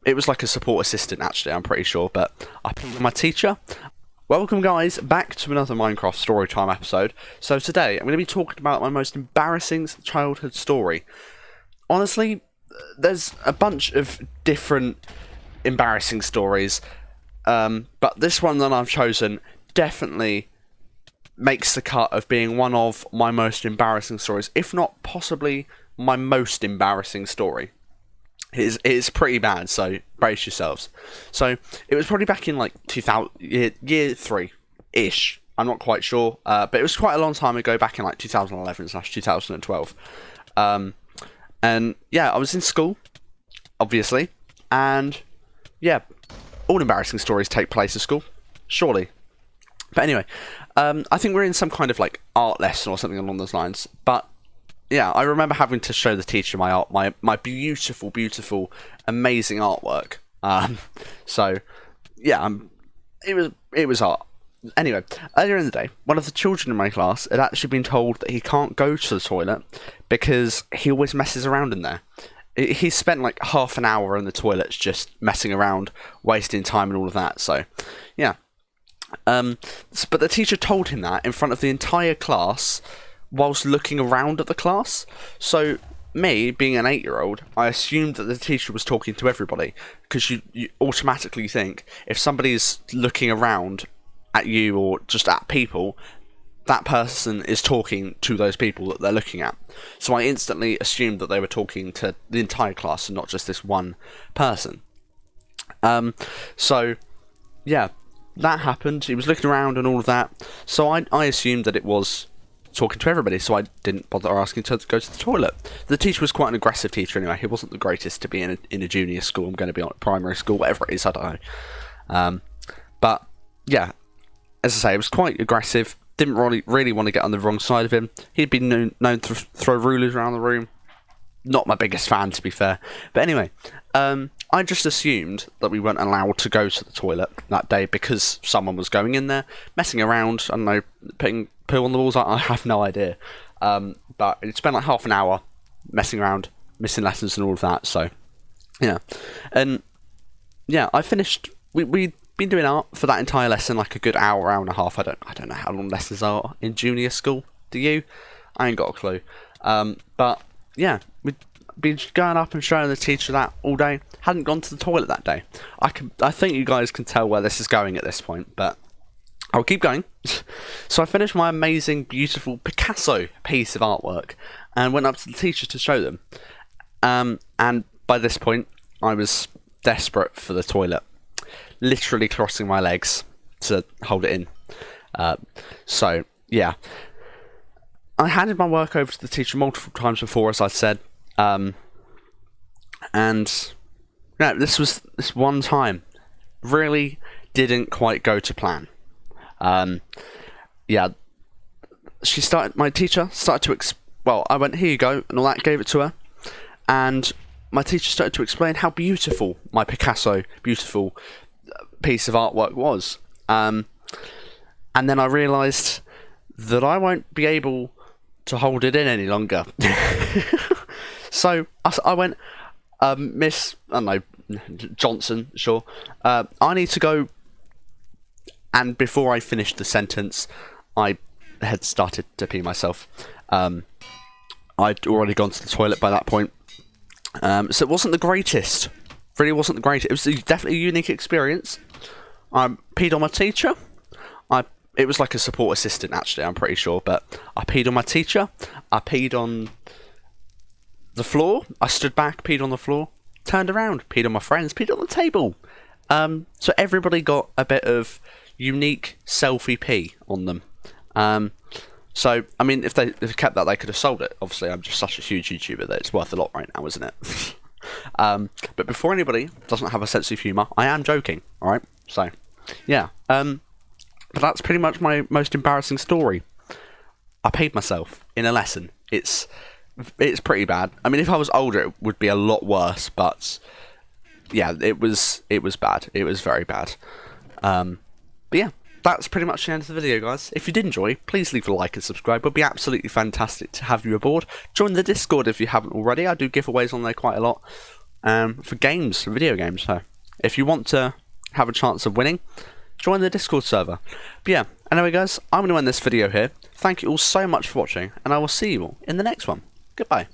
it was like a support assistant actually, I'm pretty sure, but I peed on my teacher. Welcome guys, back to another Minecraft Storytime episode. So today, I'm going to be talking about my most embarrassing childhood story. Honestly, there's a bunch of different embarrassing stories, but this one that I've chosen definitely makes the cut of being one of my most embarrassing stories, if not possibly my most embarrassing story. It is pretty bad, so brace yourselves. So, it was probably back in like 2000, year 3-ish. I'm not quite sure, but it was quite a long time ago, back in like 2011/2012. And yeah, I was in school, obviously, and yeah, all embarrassing stories take place at school, surely. But anyway, I think we're in some kind of like art lesson or something along those lines, but yeah, I remember having to show the teacher my art, my beautiful, beautiful, amazing artwork. So yeah, it was art. Anyway, earlier in the day, one of the children in my class had actually been told that he can't go to the toilet because he always messes around in there. He spent like half an hour in the toilets just messing around, wasting time and all of that. So yeah, but the teacher told him that in front of the entire class, whilst looking around at the class. So me, being an 8-year-old, I assumed that the teacher was talking to everybody, because you automatically think if somebody's looking around at you or just at people, that person is talking to those people that they're looking at. So I instantly assumed that they were talking to the entire class and not just this one person. So yeah, that happened. He was looking around and all of that. So I assumed that it was talking to everybody, so I didn't bother asking to go to the toilet. The teacher was quite an aggressive teacher anyway. He wasn't the greatest to be in a junior school. I'm going to be on a primary school, whatever it is, I don't know. But yeah, as I say, it was quite aggressive. Didn't really want to get on the wrong side of him. He'd been known to throw rulers around the room. Not my biggest fan, to be fair. But anyway, I just assumed that we weren't allowed to go to the toilet that day because someone was going in there, messing around, I don't know, putting poo on the walls. I have no idea. But it spent like half an hour messing around, missing lessons and all of that. So yeah, and yeah, I finished. We'd been doing art for that entire lesson, like a good hour and a half. I don't know how long lessons are in junior school. Do you? I ain't got a clue. But yeah, we'd been going up and showing the teacher that all day. Hadn't gone to the toilet that day. I think you guys can tell where this is going at this point, but I'll keep going. So I finished my amazing, beautiful Picasso piece of artwork and went up to the teacher to show them. And by this point, I was desperate for the toilet, literally crossing my legs to hold it in. So yeah, I handed my work over to the teacher multiple times before, as I said. And yeah, this one time really didn't quite go to plan. Yeah, my teacher started to I went, here you go, and all that, gave it to her, and my teacher started to explain how beautiful my Picasso beautiful piece of artwork was. And then I realised that I won't be able to hold it in any longer. So I went, Miss, I don't know, Johnson, sure, I need to go. And before I finished the sentence, I had started to pee myself. I'd already gone to the toilet by that point. So it wasn't the greatest. Really wasn't the greatest. It was definitely a unique experience. I peed on my teacher. It was like a support assistant actually, I'm pretty sure. But I peed on my teacher. I peed on the floor. I stood back, peed on the floor, turned around, peed on my friends, peed on the table. So everybody got a bit of unique selfie pee on them. So I mean, if they kept that, they could have sold it. Obviously, I'm just such a huge YouTuber that it's worth a lot right now, isn't it? But before anybody doesn't have a sense of humour, I am joking. All right. So yeah. But that's pretty much my most embarrassing story. I peed myself in a lesson. It's pretty bad. I mean, if I was older, it would be a lot worse. But yeah, it was bad. It was very bad. But yeah, that's pretty much the end of the video, guys. If you did enjoy, please leave a like and subscribe. It would be absolutely fantastic to have you aboard. Join the Discord if you haven't already. I do giveaways on there quite a lot. for games, video games. So if you want to have a chance of winning, join the Discord server. But yeah, anyway guys, I'm going to end this video here. Thank you all so much for watching, and I will see you all in the next one. Goodbye.